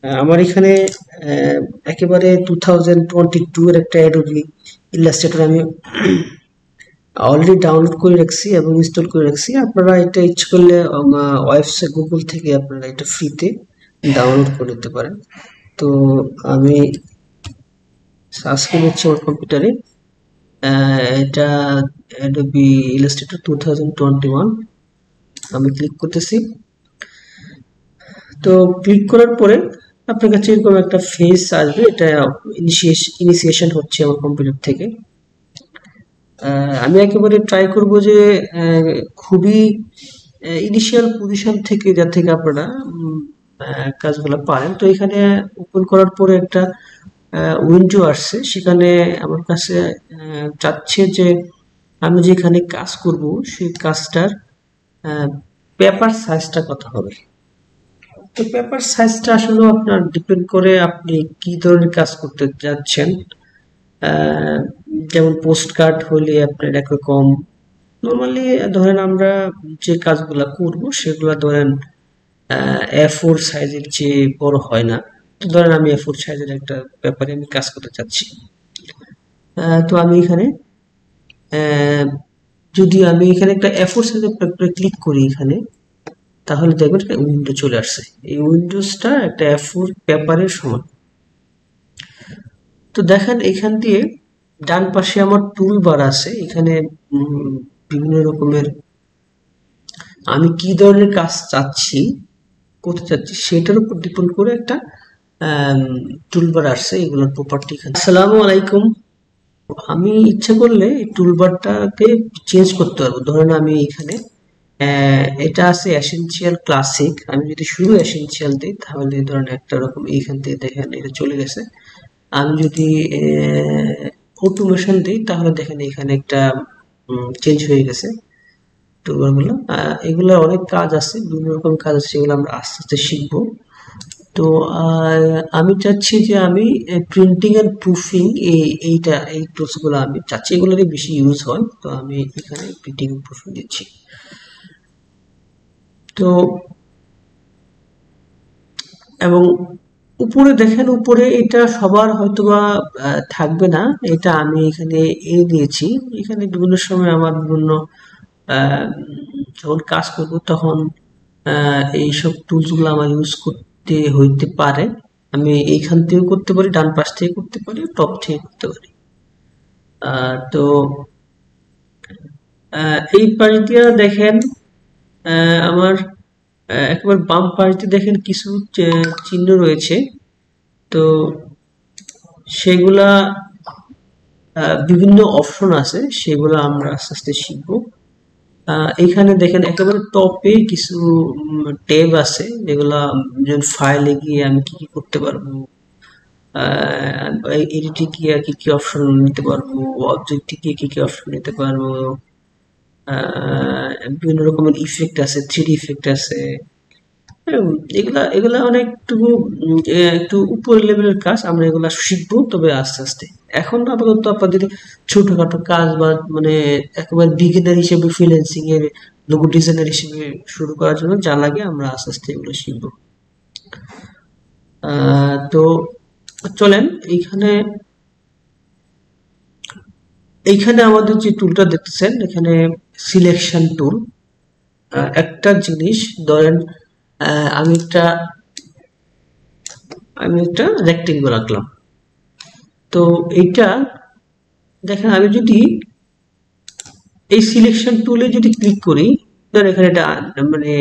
আমার এখানে একেবারে 2022 এর একটা অ্যাডোবি ইলাস্ট্রেটর আমি অলরেডি ডাউনলোড করে রাখছি এবং ইনস্টল করে রাখছি। আপনারা এটা ইচ্ছে করলে ওয়েবসাইট গুগল থেকে আপনারা এটা ফ্রিতে ডাউনলোড করে নিতে পারেন। তো আমি সার্চ করে নিচ্ছি আমার কম্পিউটারে। এটা অ্যাডোবি ইলাস্ট্রেটর 2021 আমি ক্লিক করতেছি। তো ক্লিক করার পরে আপনার কাছে এরকম একটা ফেস আসবে। এটা ইনিশিয়েশন হচ্ছে আমার কম্পিউটার থেকে। আমি একেবারে ট্রাই করব যে খুবই ইনিশিয়াল পজিশন থেকে যা থেকে আপনারা কাজগুলো পারেন। তো এখানে ওপেন করার পরে একটা উইন্ডো আসছে, সেখানে আমার কাছে চাচ্ছে যে আমি যেখানে কাজ করব সেই কাজটার পেপার সাইজটা কত হবে। তো পেপার সাইজটা আসলে আপনার ডিপেন্ড করে আপনি কি ধরনের কাজ করতে যাচ্ছেন। আহ, যেমন পোস্ট কার্ড হলে আপনার একরকম, নর্মালি ধরেন আমরা যে কাজগুলা করব সেগুলা ধরেন A4 সাইজের চেয়ে বড় হয় না। তো ধরেন আমি A4 সাইজের একটা পেপারে আমি কাজ করতে চাচ্ছি। তো আমি এখানে আহ, যদি আমি এখানে একটা A4 সাইজের পেপারে ক্লিক করি এখানে, তাহলে দেখবেন একটা উইন্ডো চলে আসছে। এই উইন্ডোজটা একটা A4 পেপারের সমান। তো দেখেন এখান দিয়ে ডান পাশে আমার টুল বার আছে। এখানে বিভিন্ন রকমের আমি কি ধরনের কাজ চাচ্ছি, করতে চাচ্ছি সেটার উপর ডিপেন্ড করে একটা টুলবার আসছে। এগুলোর প্রপার্টি এখানে। আসসালামু আলাইকুম। আমি ইচ্ছা করলে এই টুলবারটাকে চেঞ্জ করতে পারবো। ধরেন আমি এখানে এটা আছে এসেনশিয়াল ক্লাসিক। আমি যদি শুধু এসেনশিয়াল দিই তাহলে ধরেন একটা রকম এইখান থেকে দেখেন এটা চলে গেছে। আমি যদি অটোমেশন দিই তাহলে দেখেন এখানে একটা চেঞ্জ হয়ে গেছে টুলবার গুলো। এগুলো অনেক কাজ আছে, বিভিন্ন রকম কাজ আছে, সেগুলো আমরা আস্তে আস্তে শিখবো। তো আমি চাচ্ছি যে আমি প্রিন্টিং এন্ড প্রুফিং এই টুলস গুলো আমি চাচ্ছি, এগুলোরই বেশি ইউজ হয়। তো আমি এখানে প্রিন্টিং এন্ড প্রুফিং দিচ্ছি। তো এবং উপরে দেখেন, উপরে এটা সবার হয়তোবা থাকবে না। এটা আমি এখানে দিয়েছি। এখানে বিভিন্ন সময় আমার বিভিন্ন আহ, যখন কাজ করব তখন এইসব টুলস গুলো আমার ইউজ করতে হইতে পারে। আমি এইখান থেকেও করতে পারি, ডান পাশ থেকে করতে পারি, টপ থেকে করতে পারি। তো এই পাশ দিয়ে দেখেন আমার একেবারে বাম পাশ দিয়ে দেখেন কিছু চিহ্ন রয়েছে। তো সেগুলা বিভিন্ন অপশন আছে, সেগুলো আমরা আস্তে আস্তে শিখবো। এখানে দেখেন একেবারে টপে কিছু ট্যাব আছে, যেগুলা যেমন ফাইলে গিয়ে আমি কি কি করতে পারবো, এডিটে গিয়ে কি কি অপশন নিতে পারবো, অবজেক্টে গিয়ে কি কি অপশন নিতে পারবো, বিভিন্ন রকমের ইফেক্ট আছে, 3D ইফেক্ট আছে। এগুলা এগুলা অনেকটুকু একটু উপরের লেভেলের কাজ, আমরা এগুলা শিখবো তবে আস্তে আস্তে। এখন আপাতত আপনাদের ছোটখাটো কাজ বা মানে একেবারে বিগিনার হিসেবে ফ্রিল্যান্সিং এর লোগো ডিজাইনার হিসেবে শুরু করার জন্য যা লাগে আমরা আস্তে আস্তে এগুলো শিখবো। তো চলেন এইখানে এইখানে আমাদের যে টুলটা দেখতেছেন এখানে সিলেকশন টুল। একটা জিনিস ধরেন আমি একটা রেক্টেঙ্গল আঁকলাম। তো এইটা দেখেন আমি যদি এই সিলেকশন টুলে যদি ক্লিক করি, ধরেন এখানে এটা মানে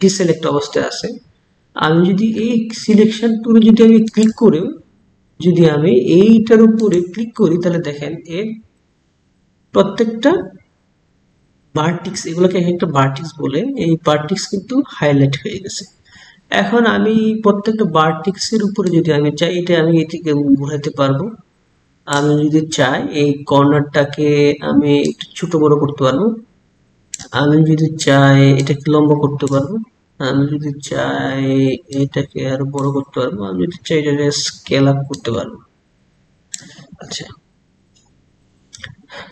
ডিসেলেক্ট অবস্থায় আছে। আমি যদি এই সিলেকশন টুলে যদি আমি ক্লিক করে যদি আমি এইটার উপরে ক্লিক করি তাহলে দেখেন এর প্রত্যেকটা ভার্টিক্স, এগুলোকে একটা ভার্টিক্স বলে, এই ভার্টিক্স কিন্তু হাইলাইট হয়ে গেছে। এখন আমি প্রত্যেকটা ভার্টিক্সের উপরে যদি আমি চাই এটা আমি এটিকে ঘোরাতে পারবো। আমি যদি চাই এই কর্নারটাকে আমি একটু ছোট বড় করতে পারবো। আমি যদি চাই এটাকে লম্বা করতে পারবো। আমি যদি চাই এটাকে আরো বড় করতে পারবো। আমি যদি চাই এটাকে স্কেল আপ করতে পারবো। আচ্ছা,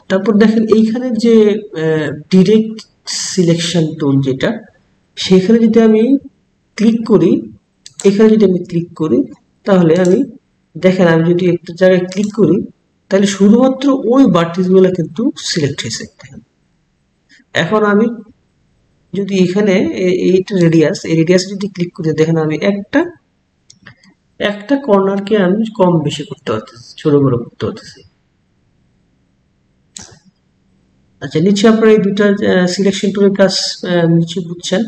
তারপর দেখেন এইখানে যে ডিরেক্ট সিলেকশন টুল যেটা, সেখানে যদি আমি ক্লিক করি এখানে যদি আমি ক্লিক করি তাহলে আমি দেখেন আমি যদি একটা জায়গায় ক্লিক করি তাহলে শুধুমাত্র ওই ভার্টিস গুলো কিন্তু সিলেক্ট হয়েছে। দেখেন এখন আমি যদি এখানে এইটা রেডিয়াস, এই রেডিয়াসে যদি ক্লিক করি দেখেন আমি একটা একটা কর্নারকে আমি কম বেশি করতে পারতেছি, ছোট বড় করতে পারতেছি। আচ্ছা নিচে আপনারা এই দুটা সিলেকশন টুলের কাজ নিচে বুঝছেন।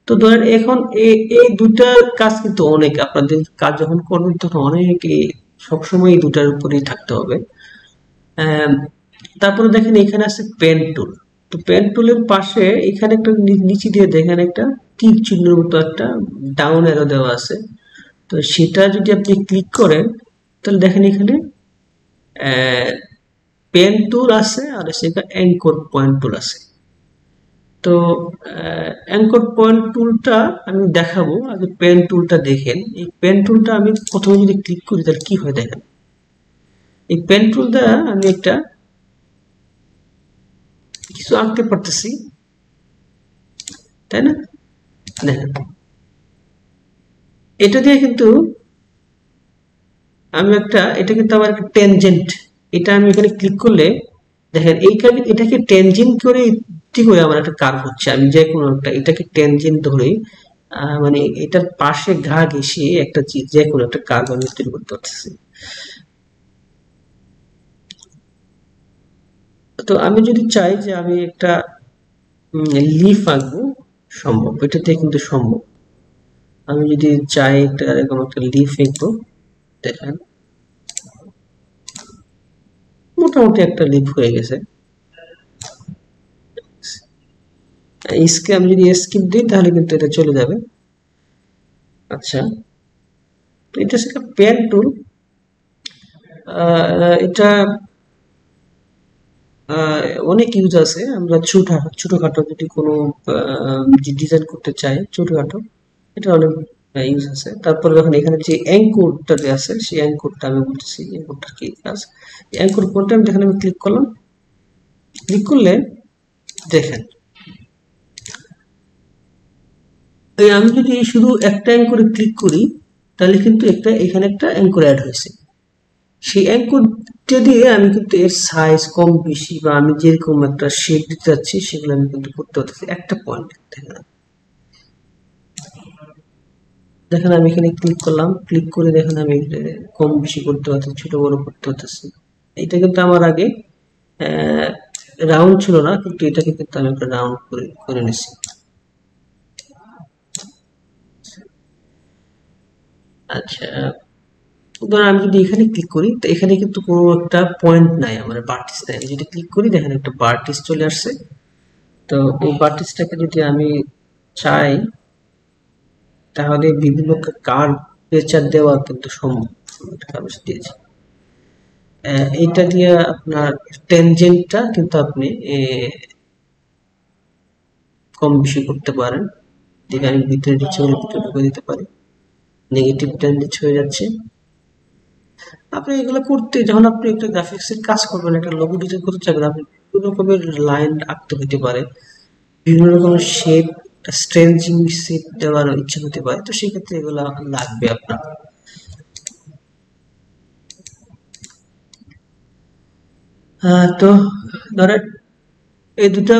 তো ধরেন এখন এই দুটা কাজ কিন্তু অনেক, আপনাদের কাজ যখন করবেন তখন অনেক সবসময় এই দুটার উপরেই থাকতে হবে। তারপরে দেখেন এখানে আছে পেন টুল। তো পেন টুলের পাশে এখানে একটা নিচে দিয়ে দেখেন একটা তীর চিহ্নের মতো একটা ডাউন অ্যারো দেওয়া আছে। তো সেটা যদি আপনি ক্লিক করেন তাহলে দেখেন এখানে পেন টুল আছে আর সেটা অ্যাঙ্কর পয়েন্ট টুল আছে। তো অ্যাঙ্কর পয়েন্ট টুলটা আমি দেখাবো, আগে পেন টুলটা দেখেন। এই পেন টুলটা আমি প্রথমে যদি ক্লিক করি তাহলে কি হয় দেখেন। এই পেন টুল দ্বারা আমি একটা কিছু আঁকতে পারতেছি, তাই না? দেখেন এটা দিয়ে কিন্তু আমি একটা, এটা কিন্তু আমার একটা টেনজেন্ট, এটা আমি এখানে ক্লিক করলে দেখেন এইখানে এটাকে টেনজেন্ট করে আমার একটা কার্ভ হচ্ছে। আমি যে কোনো একটা এটাকে টেনজেন্ট ধরে মানে এটার পাশে ঘা ঘেঁষে একটা যে কোনো একটা কার্ভ আমি তৈরি করতে পারতেছি। তো আমি যদি চাই যে আমি একটা লিফ আঁকবো, সম্ভব, এটাতে কিন্তু সম্ভব। আমি যদি চাই একটা এরকম একটা লিফ আঁকবো, দেখেন মোটামুটি একটা লিফ হয়ে গেছে। আমি যদি স্কিপ দিই তাহলে কিন্তু এটা চলে যাবে। আচ্ছা তো এটা হচ্ছে একটা পেন টুল। এটা অনেক ইউজ আছে। আমরা ছোটখাটো যদি কোনো ডিজাইন করতে চাই ছোটখাটো, এটা অনেক ইউজ আছে। তারপরে যখন এখানে যে অ্যাঙ্করটা আছে সেই অ্যাঙ্করটা আমি বলতেছি অ্যাঙ্করটা কি কাজ। অ্যাঙ্কর পয়েন্টে আমি দেখেন আমি ক্লিক করলাম, ক্লিক করলে দেখেন আমি যদি শুধু একটা অ্যাঙ্করে ক্লিক করি তাহলে কিন্তু একটা এখানে একটা অ্যাঙ্কর অ্যাড হয়েছে। সেই অ্যাঙ্করটা দিয়ে আমি কিন্তু এর সাইজ কম বেশি বা আমি যেরকম একটা শেপ দিতে যাচ্ছি সেগুলো আমি কিন্তু করতে পারতেছি একটা পয়েন্ট। দেখেন আমি এখানে ক্লিক করলাম, ক্লিক করে দেখেন আমি কম বেশি করতে পারতেছি, ছোট বড় করতে পারতেছি। এটা কিন্তু আমার আগে রাউন্ড ছিল না, কিন্তু এটাকে কিন্তু আমি একটা রাউন্ড করে নিছি। আচ্ছা ধর আমি যদি এখানে ক্লিক করি তো এখানে কিন্তু কোনো একটা পয়েন্ট নাই, আমার ভার্টিস নাই। আমি যদি ক্লিক করি দেখেন একটা ভার্টিস চলে আসছে। তো এই ভার্টিসটাকে যদি আমি চাই তাহলে বিভিন্ন কার্ভেচার দেওয়া কিন্তু সম্ভব। দিয়েছি এইটা দিয়ে আপনার টেনজেন্টটা কিন্তু আপনি কম বেশি করতে পারেন। দিকে আমি ভিতরে নিচে হলে ভিতরে ঢুকে দিতে পারি, নেগেটিভ টেনজেন্ট হয়ে যাচ্ছে। আপনি এগুলো করতে যখন আপনি একটা গ্রাফিক্সের কাজ করবেন, একটা লোগো ডিজাইন করতে চাইবেন, আপনি বিভিন্ন রকমের লাইন আঁকতে হতে পারে, বিভিন্ন রকমের শেপ স্ট্রেঞ্জিং শেপ দেওয়ার ইচ্ছা হতে পারে। তো সেই ক্ষেত্রে এগুলো লাগবে আপনার। তো ধরেন এই দুটা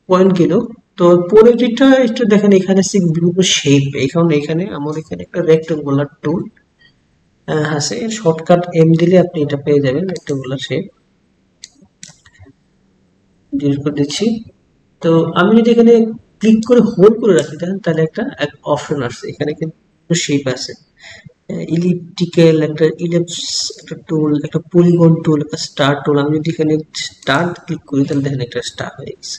পয়েন্ট গেল। তো পরে যেটা একটু দেখেন এখানে বিভিন্ন শেপ, এখানে আমার এখানে একটা রেক্টাঙ্গুলার টুল আছে, শর্টকাট এম দিলে আপনি এটা পেয়ে যাবেন রেক্টাঙ্গুলার শেপ। ডিলিট করে দিচ্ছি। তো আমি যদি এখানে ক্লিক করে হোল্ড করে রাখি দেখেন তাহলে একটা অপশন আসছে, এখানে কিন্তু শেপ আছে, ইলিপটিক্যাল, একটা ইলিপস, একটা টুল, একটা পলিগন টুল, একটা স্টার টুল। আমি যদি এখানে স্টার ক্লিক করি তাহলে দেখেন একটা স্টার হয়ে গেছে।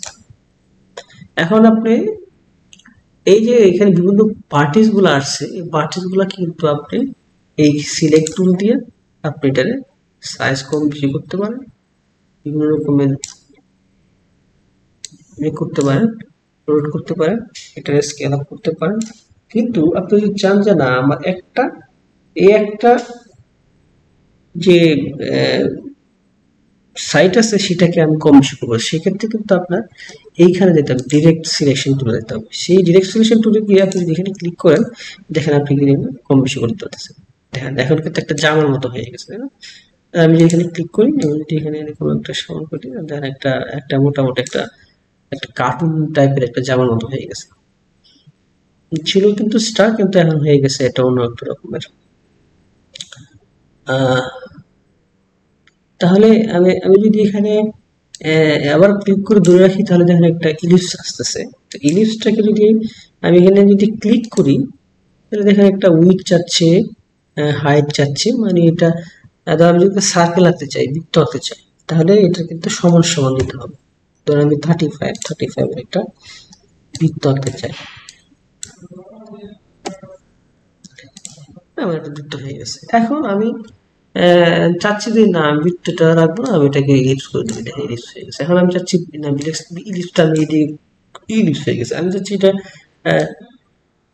এখন আপনি এই যে এখানে বিভিন্ন পার্টিস গুলো আসছে, এই পার্টিস গুলা কিন্তু আপনি এই সিলেক্ট টুল দিয়ে আপনি এটারে সাইজ কম বেশি করতে পারেন, বিভিন্ন রকমের করতে পারেন, রোড করতে পারেন, এটারে স্কেল আপ করতে পারেন। কিন্তু আপনি যদি চান যে না আমার একটা যে সাইট আছে সেটাকে আমি কম বেশি করবো, সেক্ষেত্রে কিন্তু আপনার এইখানে যেতে হবে, ডিরেক্ট সিলেকশন টুলে যেতে হবে। সেই ডিরেক্ট সিলেকশন টুলে গিয়ে আপনি যেখানে ক্লিক করেন, দেখেন আপনি কিন্তু কম বেশি করতে পারতেছেন। দেখেন এখন কিন্তু একটা জামার মতো হয়ে গেছে, তাই না? আমি যদি এখানে ক্লিক করি এবং যদি এখানে এরকম একটা সাউন্ড করি, দেখেন একটা একটা মোটামুটি একটা একটা কার্টুন টাইপের একটা জামার মতো হয়ে গেছে। ছিল কিন্তু স্টার, কিন্তু এখন হয়ে গেছে এটা অন্য একটা রকমের। আহ, তাহলে আমি আমি যদি এখানে আবার ক্লিক করে ধরে রাখি, তাহলে দেখেন একটা ইলিপস আসতেছে। তো ইলিপসটাকে যদি আমি এখানে যদি ক্লিক করি, তাহলে দেখেন একটা উইড চাচ্ছে, হাইট চাচ্ছে, মানে এটা ধর আমি যদি সার্কেল আঁকতে চাই, বৃত্ত আঁকতে চাই, তাহলে এটা কিন্তু সমান সমান দিতে হবে। ধর আমি 35 এর একটা বৃত্ত আঁকতে চাই, আমার একটা বৃত্ত হয়ে গেছে। এখন আমি চাচ্ছি যে না, আমি বৃত্তটা রাখবো না, আমি এটাকে ইলিপস করে দিই, এটা ইলিপস হয়ে গেছে। এখন আমি চাচ্ছি না, ইলিপসটা আমি ইলিপস হয়ে গেছে, আমি চাচ্ছি এটা আহ,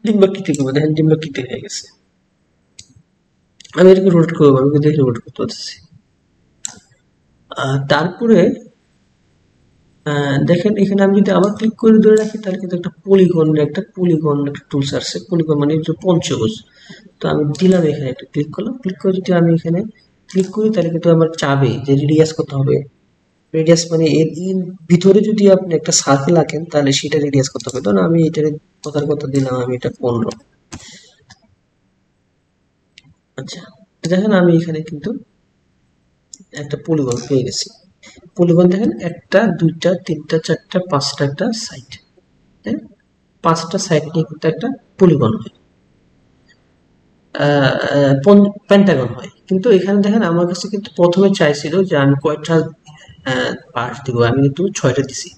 ডিম্বাকৃতি করবো, দেখেন ডিম্বাকৃতি হয়ে গেছে। আমি এটাকে রোটেট করবো, আমি কিন্তু রোটেট করতে পারছি। তারপরে দেখেন এখানে আমি যদি আবার ক্লিক করে ধরে রাখি, তাহলে কিন্তু একটা টুলস আসছে, পলিগন মানে যে পঞ্চভুজ। তো আমি দিলাম এখানে একটা ক্লিক করলাম, ক্লিক করে যদি আমি এখানে ক্লিক করি, তাহলে কিন্তু আমার চাবে যে রেডিয়াস কত হবে। রেডিয়াস মানে এর ভিতরে যদি আপনি একটা সার্কেল আঁকেন, তাহলে সেটা রেডিয়াস কত হবে। ধরুন আমি এটার কথার কথা দিলাম, আমি এটা 15। আচ্ছা, তো দেখেন আমি এখানে কিন্তু একটা পলিগন পেয়ে গেছি। পলিগন দেখেন, একটা দুইটা তিনটা চারটা পাঁচটা একটা সাইড, তাই না? পাঁচটা সাইড নিয়ে কিন্তু একটা পলিগন হয়, পেন্টাগন হয়। কিন্তু এখানে দেখেন আমার কাছে কিন্তু প্রথমে চাইছিল যে আমি কয়টা পার্ট দিব, আমি কিন্তু 6টা দিছি।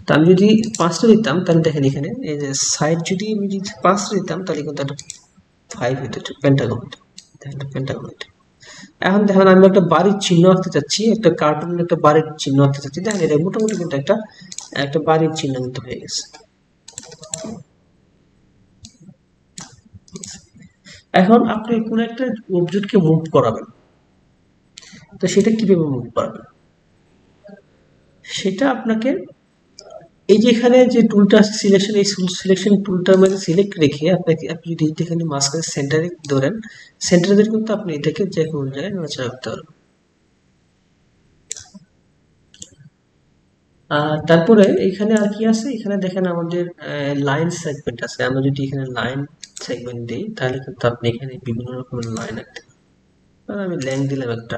তো আমি যদি 5টা দিতাম, তাহলে দেখেন এখানে এই যে সাইড, যদি আমি যদি 5টা দিতাম, তাহলে কিন্তু একটা 5 হতো, পেন্টাগন হতো, দেখেন পেন্টাগন হতো। এখন দেখেন আমি একটা বাড়ির চিহ্ন আঁকতে চাচ্ছি, একটা কার্টুনের একটা বাড়ির চিহ্ন আঁকতে চাচ্ছি, দেখেন এটা মোটামুটি কিন্তু একটা একটা বাড়ির চিহ্ন কিন্তু হয়ে গেছে। এখন আপনি কোন একটা অবজেক্টকে মুভ করাবেন, তো সেটা কিভাবে মুভ করবেন, সেটা আপনাকে এই যে এখানে যে টুলটা আছে সিলেকশন, এই সিলেকশন টুলটার মধ্যে সিলেক্ট রেখে আপনাকে, আপনি যদি এখানে মাঝখানে সেন্টারে ধরেন, সেন্টারে ধরে কিন্তু আপনি এটাকে যে কোনো জায়গায় নড়াচড়া করতে পারবেন। তারপরে এখানে আর কি আছে, এখানে দেখেন আমাদের লাইন সেগমেন্ট আছে। আমরা যদি এখানে লাইন সেগমেন্ট দিই, তাহলে কিন্তু আপনি এখানে বিভিন্ন রকমের লাইন আঁকতে পারেন। আমি ল্যাং দিলাম একটা,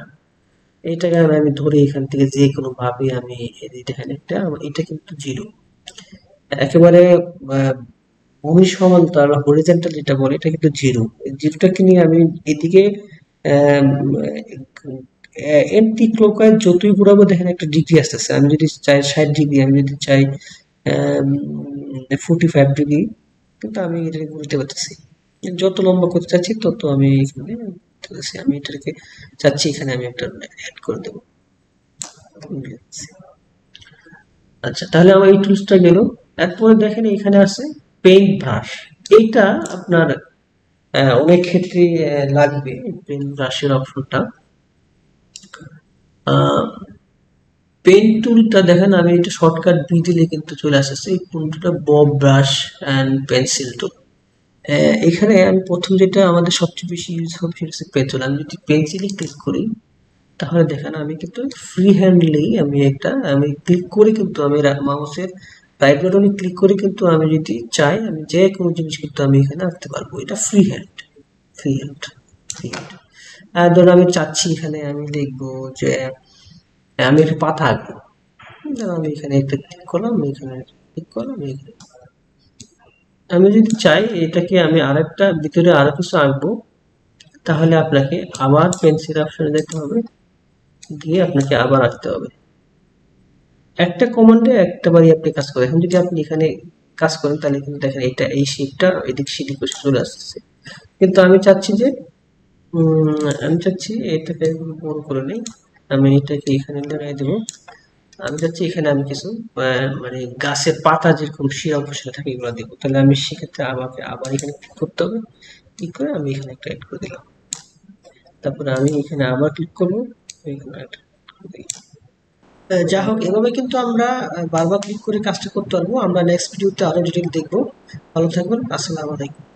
এইটাকে আমি ধরে এখান থেকে যে কোনো ভাবে আমি দেখেন একটা, এটা কিন্তু জিরো, একেবারে ভূমি সমান্তরাল হরিজন্টাল যেটা বলে, এটা কিন্তু জিরো। জিরোটাকে নিয়ে আমি এদিকে এন্টি ক্লকওয়াইজ যতই ঘুরাবো, দেখেন একটা ডিগ্রি আসতেছে। আমি যদি চাই 60 ডিগ্রি, আমি যদি চাই 45 ডিগ্রি, কিন্তু আমি এটাকে ঘুরতে পারতেছি। যত লম্বা করতে চাচ্ছি তত আমি এখানে করতেছি। আমি এটাকে চাচ্ছি এখানে আমি একটা অ্যাড করে দেবো। আচ্ছা, তাহলে আমার এই টুলসটা গেল। এরপরে দেখেন এখানে আছে পেইন্ট ব্রাশ। এইটা আপনার অনেক ক্ষেত্রে লাগবে, পেইন্ট ব্রাশের অপশনটা। পেইন্ট টুলটা দেখেন, আমি এটা শর্টকাট বি দিলে কিন্তু চলে আসছে এই টুলটা, বব ব্রাশ অ্যান্ড পেন্সিল টুল। এখানে আমি প্রথম যেটা আমাদের সবচেয়ে বেশি ইউজ হবে সেটা হচ্ছে পেন্সিল। আমি যদি পেন্সিলে ক্লিক করি, তাহলে দেখেন আমি কিন্তু ফ্রি হ্যান্ডলি আমি ক্লিক করে কিন্তু আমি মাউসের রাইট বাটনে ক্লিক করে কিন্তু আমি যদি চাই, আমি যে কোনো জিনিস কিন্তু আমি এখানে আঁকতে পারবো। এটা free hand, free hand, free hand. ধরো আমি চাচ্ছি এখানে আমি লিখবো যে আমি একটা পাতা আঁকবো, ধরো আমি এখানে একটা ক্লিক করলাম, এখানে ক্লিক করলাম, এখানে আমি যদি চাই এটাকে আমি আরেকটা ভিতরে আরো কিছু আঁকবো, তাহলে আপনাকে আবার পেন্সিল অপশনে যেতে হবে, দিয়ে আপনাকে আবার আঁকতে হবে। একটা কমান্ডে একটা বারই আপনি কাজ করেন। এখন যদি আপনি এখানে কাজ করেন, তাহলে কিন্তু দেখেন এটা এই শেপটা এদিক সেদিক করে চলে আসছে। কিন্তু আমি চাচ্ছি যে আমি চাচ্ছি এটাকে বড় করে নেই, আমি এটাকে এখানে লাগাই দেবো। আমি চাচ্ছি এখানে আমি কিছু মানে গাছের পাতা যেরকম শিরা উপশিরা থাকে এগুলো দেবো। তাহলে আমি সেক্ষেত্রে আমাকে আবার এখানে ক্লিক করতে হবে, ক্লিক করে আমি এখানে একটা অ্যাড করে দিলাম। তারপরে আমি এখানে আবার ক্লিক করবো, এখানে add করে দিলাম। যা হোক, এভাবে কিন্তু আমরা বারবার ক্লিক করে কাজটা করতে পারবো। আমরা নেক্সট ভিডিওতে আরো ডিটেল দেখবো। ভালো থাকবেন, আসসালামু আলাইকুম।